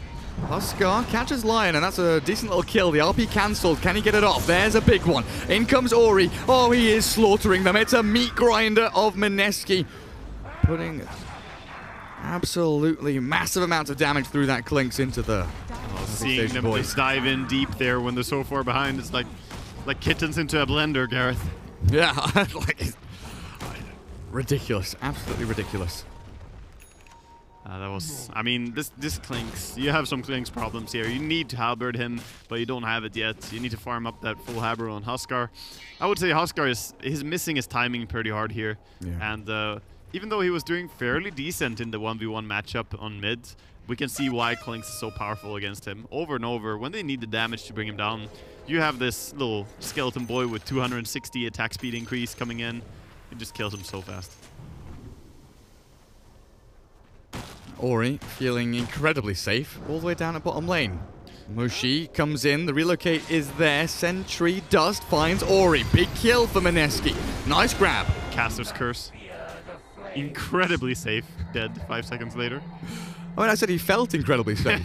S1: Huskar catches Lion, and that's a decent little kill. The RP cancelled. Can he get it off? There's a big one. In comes Ori. Oh, he is slaughtering them. It's a meat grinder of Mineski, putting absolutely massive amounts of damage through that Clinks into the
S2: seeing them just dive in deep there when they're so far behind. It's like kittens into a blender, Gareth.
S1: Yeah, like ridiculous, absolutely ridiculous.
S2: That was, I mean, this Clinks, you have some Clinks problems here. You need to halberd him, but you don't have it yet. You need to farm up that full halberd on Huskar. I would say Huskar is missing his timing pretty hard here. Yeah. And even though he was doing fairly decent in the 1v1 matchup on mid, we can see why Clinks is so powerful against him. Over and over, when they need the damage to bring him down, you have this little skeleton boy with 260 attack speed increase coming in. It just kills him so fast.
S1: Ori feeling incredibly safe all the way down at bottom lane. Moshi comes in, the relocate is there, Sentry Dust finds Ori. Big kill for Mineski. Nice grab.
S2: Caster's Curse. Incredibly safe, dead 5 seconds later.
S1: I mean, I said he felt incredibly safe.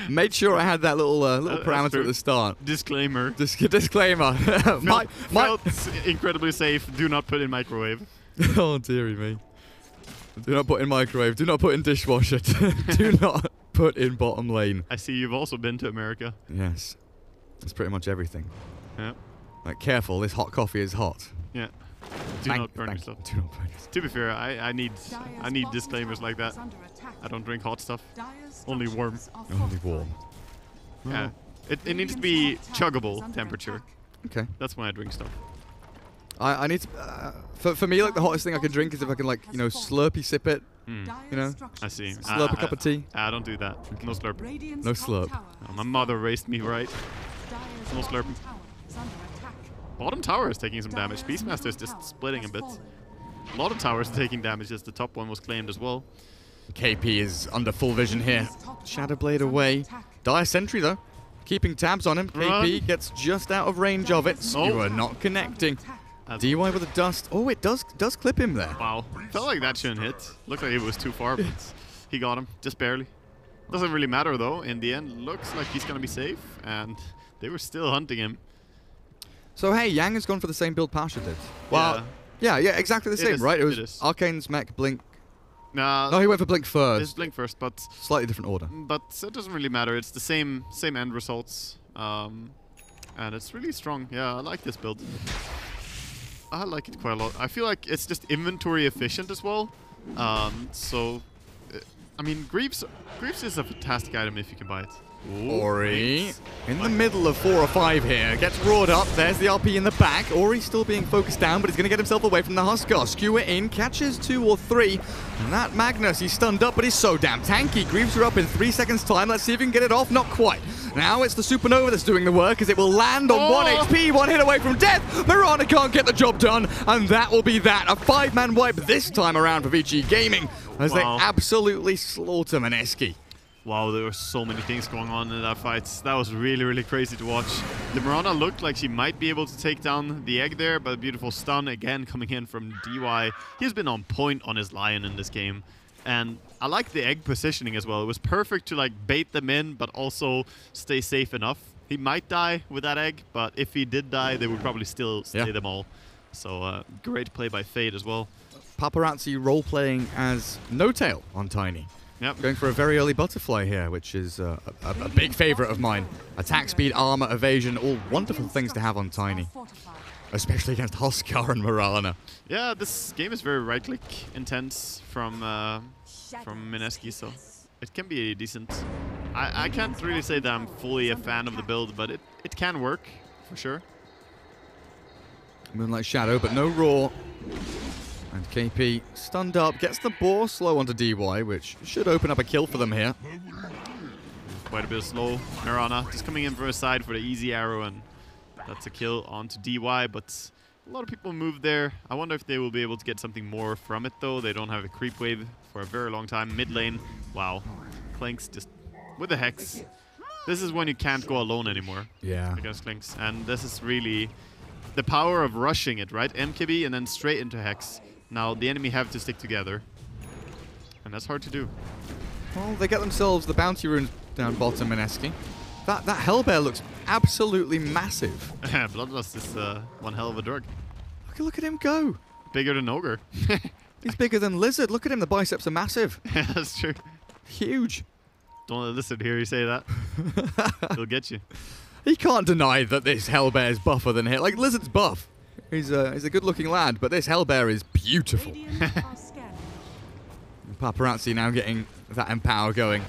S1: Made sure I had that little parameter at the start.
S2: Disclaimer.
S1: Disclaimer.
S2: Felt incredibly safe. Do not put in microwave.
S1: Oh, dearie me. Do not put in microwave. Do not put in dishwasher. Do not put in bottom lane.
S2: I see you've also been to America.
S1: Yes. That's pretty much everything.
S2: Yeah.
S1: Like, careful, this hot coffee is hot.
S2: Yeah. Do not burn yourself.
S1: Do not burn yourself.
S2: To be fair, I need disclaimers like that. I don't drink hot stuff. Only warm.
S1: Only warm.
S2: Yeah. It needs to be chuggable temperature.
S1: Okay.
S2: That's when I drink stuff.
S1: I need to... for me, like, the hottest thing I can drink is if I can, like, you know, slurpy sip it. You know?
S2: I see.
S1: Slurp a cup of tea.
S2: I don't do that. Okay. No slurp.
S1: No slurp.
S2: My mother raised me right. No slurp. Bottom tower is taking some damage. Beastmaster is just splitting a bit. A lot of towers are taking damage as the top one was claimed as well.
S1: KP is under full vision here. Shadowblade away. Dire Sentry, though. Keeping tabs on him. KP gets just out of range of it. Skewer not connecting. DY with a dust. Oh, it does clip him there.
S2: Wow. Felt like that shouldn't hit. Looked like it was too far, but he got him. Just barely. Doesn't really matter, though. In the end, looks like he's going to be safe, and they were still hunting him.
S1: So, hey, Yang has gone for the same build Pasha did. Well, yeah, exactly the same, right? It was Arcane's mech, Blink. No, he went for Blink first.
S2: It's Blink first, but...
S1: Slightly different order.
S2: But it doesn't really matter. It's the same end results. And it's really strong. Yeah, I like this build. I like it quite a lot. I feel like it's just inventory efficient as well. So, I mean, Greaves is a fantastic item if you can buy it. Ooh,
S1: Ori in the middle of 4 or 5 here. Gets roared up. There's the RP in the back. Ori still being focused down, but he's going to get himself away from the Huskar. Skewer in, catches 2 or 3. And that Magnus, he's stunned up, but he's so damn tanky. Greaves are up in 3 seconds time. Let's see if he can get it off. Not quite. Now it's the Supernova that's doing the work, as it will land on 1 HP. 1 hit away from death. Mirana can't get the job done. And that will be that. A 5-man wipe this time around for ViCi Gaming, as they absolutely slaughter Mineski.
S2: Wow, there were so many things going on in that fight. That was really, really crazy to watch. The Mirana looked like she might be able to take down the egg there, but a beautiful stun again coming in from DY. He's been on point on his Lion in this game. And I like the egg positioning as well. It was perfect to like bait them in, but also stay safe enough. He might die with that egg, but if he did die, they would probably still slay them all. So great play by Fade as well.
S1: Paparazzi role-playing as No-Tail on Tiny.
S2: Yep.
S1: Going for a very early butterfly here, which is a big favorite of mine. Attack speed, armor, evasion, all wonderful things to have on Tiny. especially against Huskar and Marana.
S2: Yeah, this game is very right-click intense from Mineski, so it can be decent. I can't really say that I'm fully a fan of the build, but it can work, for sure.
S1: Moonlight Shadow, but no Roar. And KP stunned up, gets the boar slow onto DY, which should open up a kill for them here.
S2: Quite a bit of slow. Marana just coming in from his side for the easy arrow, and that's a kill onto DY, but a lot of people moved there. I wonder if they will be able to get something more from it, though. They don't have a creep wave for a very long time. Mid lane, wow. Clinks just with the Hex. This is when you can't go alone anymore.
S1: Yeah.
S2: Against Clinks. And this is really the power of rushing it, right? MKB and then straight into Hex. Now the enemy have to stick together. And that's hard to do.
S1: Well, they get themselves the bounty runes down bottom, Mineski. That Hellbear looks absolutely massive.
S2: Bloodlust is one hell of a drug.
S1: Look at him go.
S2: Bigger than Ogre.
S1: He's bigger than Lizard. Look at him, the biceps are massive.
S2: Yeah, that's true.
S1: Huge.
S2: Don't let Lizard hear you say that. He'll get you.
S1: He can't deny that this Hellbear is buffer than him. Like, Lizard's buff. He's a good-looking lad, but this Hellbear is beautiful. Paparazzi now getting that Empower going.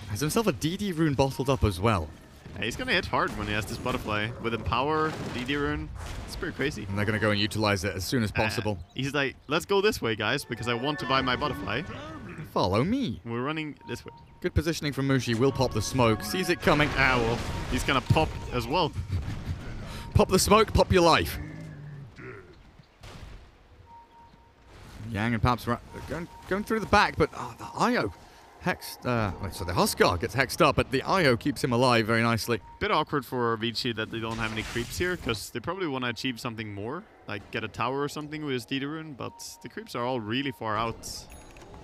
S1: Has himself a DD rune bottled up as well.
S2: Yeah, he's going to hit hard when he has this butterfly. With Empower, DD rune, it's pretty crazy.
S1: And they're going to go and utilize it as soon as possible.
S2: He's like, let's go this way, guys, because I want to buy my butterfly.
S1: Follow me.
S2: We're running this way.
S1: Good positioning from Mushi. Will pop the smoke. Sees it coming.
S2: Ah, well, he's going to pop as well.
S1: Pop the smoke, pop your life. Yang and Paps going through the back, but the IO. Hexed, so the Huskar gets hexed up, but the IO keeps him alive very nicely.
S2: Bit awkward for ViCi that they don't have any creeps here, because they probably want to achieve something more, like get a tower or something with his DD rune, but the creeps are all really far out.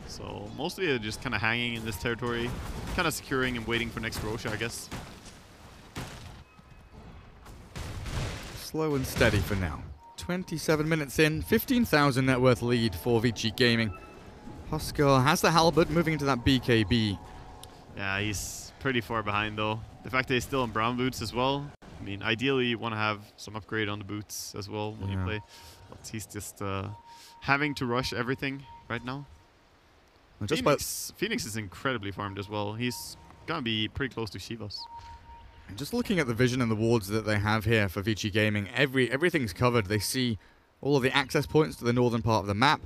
S2: So mostly they're just kind of hanging in this territory, kind of securing and waiting for next Rosha, I guess.
S1: Slow and steady for now. 27 minutes in, 15,000 net worth lead for ViCi Gaming. Huskar has the halberd moving into that BKB.
S2: Yeah, he's pretty far behind though. The fact that he's still in brown boots as well. I mean, ideally you want to have some upgrade on the boots as well when you play. But he's just having to rush everything right now. Phoenix is incredibly farmed as well. He's going to be pretty close to Shivas.
S1: And just looking at the vision and the wards that they have here for ViCi Gaming, everything's covered. They see all of the access points to the northern part of the map.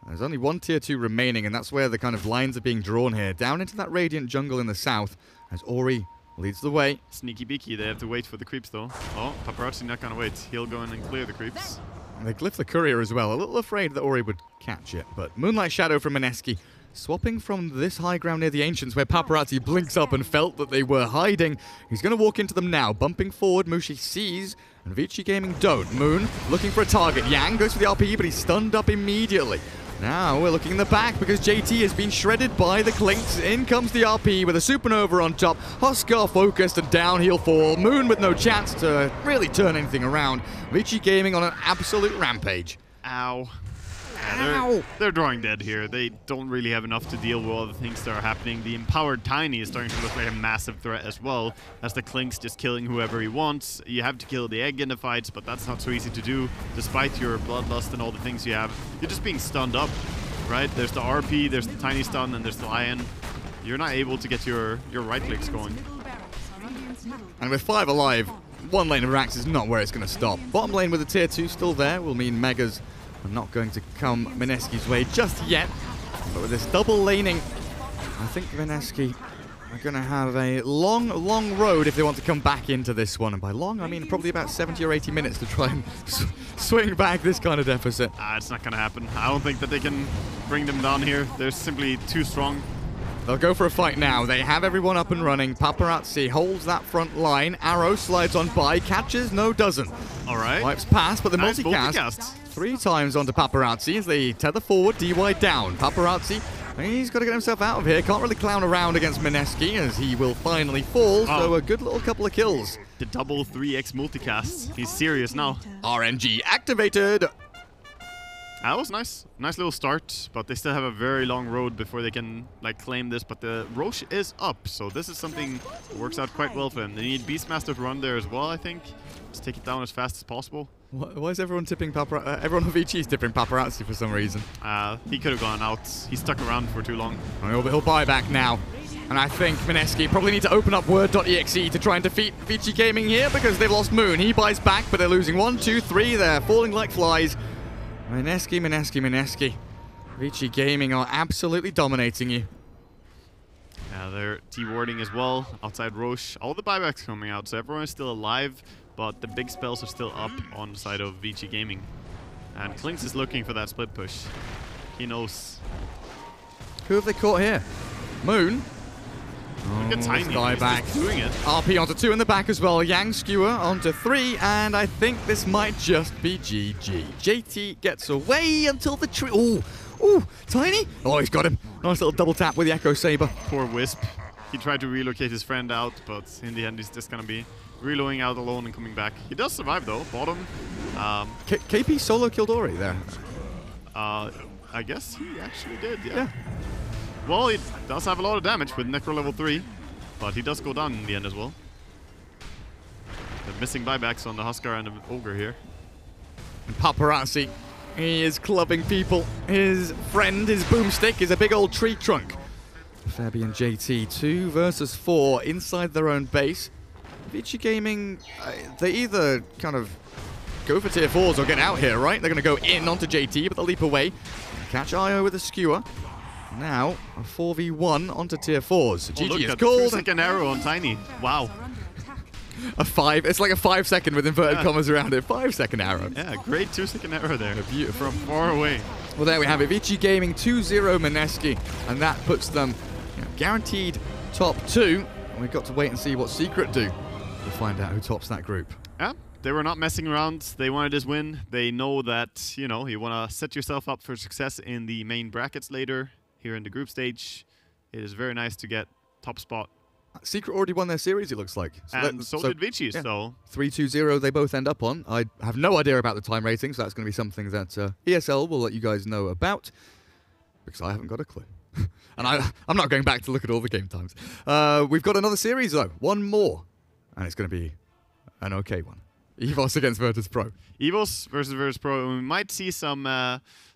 S1: There's only one tier 2 remaining, and that's where the kind of lines are being drawn here. Down into that Radiant jungle in the south, as Ori leads the way.
S2: Sneaky beaky, they have to wait for the creeps though. Oh, Paparazzi not gonna wait. He'll go in and clear the creeps.
S1: And they glyph the courier as well. A little afraid that Ori would catch it, but Moonlight Shadow from Mineski. Swapping from this high ground near the Ancients where Paparazzi blinks up and felt that they were hiding. He's going to walk into them now. Bumping forward, Mushi sees, and ViCi Gaming don't. Moon looking for a target. Yang goes for the RP, but he's stunned up immediately. Now we're looking in the back because JT has been shredded by the Clinks. In comes the RP with a Supernova on top. Huskar focused and down he'll fall. Moon with no chance to really turn anything around. ViCi Gaming on an absolute rampage.
S2: Ow. Yeah, they're drawing dead here. They don't really have enough to deal with all the things that are happening. The empowered Tiny is starting to look like a massive threat as well, as the Clinks just killing whoever he wants. You have to kill the egg in the fights, but that's not so easy to do, despite your bloodlust and all the things you have. You're just being stunned up, right? There's the RP, there's the Tiny stun, and there's the Lion. You're not able to get your right clicks going.
S1: And with 5 alive, one lane of Rax is not where it's going to stop. Bottom lane with the tier 2 still there will mean Megas are not going to come Mineski's way just yet. But with this double laning, I think Mineski are going to have a long road if they want to come back into this one. And by long, I mean probably about 70 or 80 minutes to try and swing back this kind of deficit.
S2: It's not going to happen. I don't think that they can bring them down here. They're simply too strong.
S1: They'll go for a fight now. They have everyone up and running. Paparazzi holds that front line. Arrow slides on by. Catches? No, doesn't.
S2: All right.
S1: Wipes past, but the multicast 3 times onto Paparazzi as they tether forward. DY down. Paparazzi, he's got to get himself out of here. Can't really clown around against Mineski as he will finally fall. So a good little couple of kills.
S2: The double 3x multicast. He's serious now.
S1: RNG activated.
S2: That was nice. Nice little start, but they still have a very long road before they can like claim this. But the Roche is up, so this is something that works out quite well for them. They need Beastmaster to run there as well, I think. Just take it down as fast as possible.
S1: Why is everyone tipping Paparazzi? Everyone on ViCi is tipping Paparazzi for some reason.
S2: He could have gone out. He stuck around for too long.
S1: He'll buy back now. And I think Mineski probably need to open up Word.exe to try and defeat ViCi Gaming here because they've lost Moon. He buys back, but they're losing 1, 2, 3. They're falling like flies. Mineski. ViCi Gaming are absolutely dominating you.
S2: Yeah, they're T-warding as well. Outside Roche. All the buybacks coming out, so everyone is still alive, but the big spells are still up on the side of ViCi Gaming. And Klinks is looking for that split push. He knows.
S1: Who have they caught here? Moon.
S2: Look at Tiny.
S1: Guy
S2: He's
S1: back.
S2: just doing it.
S1: RP onto 2 in the back as well. Yang Skewer onto 3, and I think this might just be GG. JT gets away until the tree. Ooh, Tiny. Oh, he's got him. Nice little double tap with the Echo Saber.
S2: Poor Wisp. He tried to relocate his friend out, but in the end he's just gonna be reloading out alone and coming back. He does survive though. Bottom.
S1: KP solo killed Ori there.
S2: I guess he actually did, yeah. Well, he does have a lot of damage with Necro level 3, but he does go down in the end as well. They're missing buybacks on the Huskar and the Ogre here.
S1: And Paparazzi, he is clubbing people. His friend, his boomstick, is a big old tree trunk. Fabi and JT, 2 versus 4 inside their own base. ViCi Gaming, they either kind of go for tier 4s or get out here, right? They're going to go in onto JT, but they'll leap away. Catch IO with a skewer. Now, a 4v1 onto tier 4s. GG is called.
S2: 2-second arrow on Tiny. Wow.
S1: It's like a 5-second with inverted commas around it. 5-second arrow.
S2: Yeah, great 2-second arrow there.
S1: Beautiful.
S2: From far away.
S1: Well, there we have it. ViCi Gaming 2-0 Mineski, and that puts them guaranteed top 2. And we've got to wait and see what Secret do to find out who tops that group.
S2: Yeah, they were not messing around. They wanted this win. They know that, you know, you want to set yourself up for success in the main brackets later. Here in the group stage, it is very nice to get top spot.
S1: Secret already won their series, it looks like.
S2: So did ViCi, so...
S1: 3-2-0 they both end up on. I have no idea about the time rating, so that's going to be something that ESL will let you guys know about, because I haven't got a clue. And I'm not going back to look at all the game times. We've got another series, though. One more. And it's going to be an okay one. EVOS against Virtus Pro.
S2: EVOS versus Virtus Pro. We might see some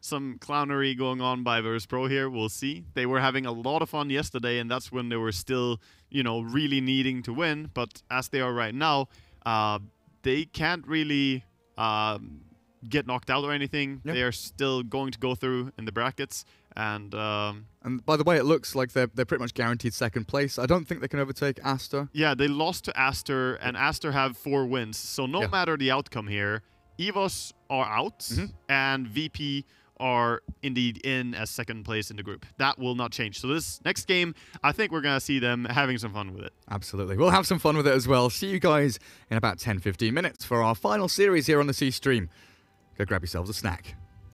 S2: clownery going on by Virtus Pro here. We'll see. They were having a lot of fun yesterday, and that's when they were still, you know, really needing to win. But as they are right now, they can't really get knocked out or anything. Yep. They are still going to go through in the brackets. And
S1: by the way, it looks like they're pretty much guaranteed second place. I don't think they can overtake Aster.
S2: Yeah, they lost to Aster, and Aster have 4 wins. So no matter the outcome here, EVOS are out, and VP are indeed in as second place in the group. That will not change. So this next game, I think we're going to see them having some fun with it.
S1: Absolutely. We'll have some fun with it as well. See you guys in about 10-15 minutes for our final series here on the C stream. Go grab yourselves a snack.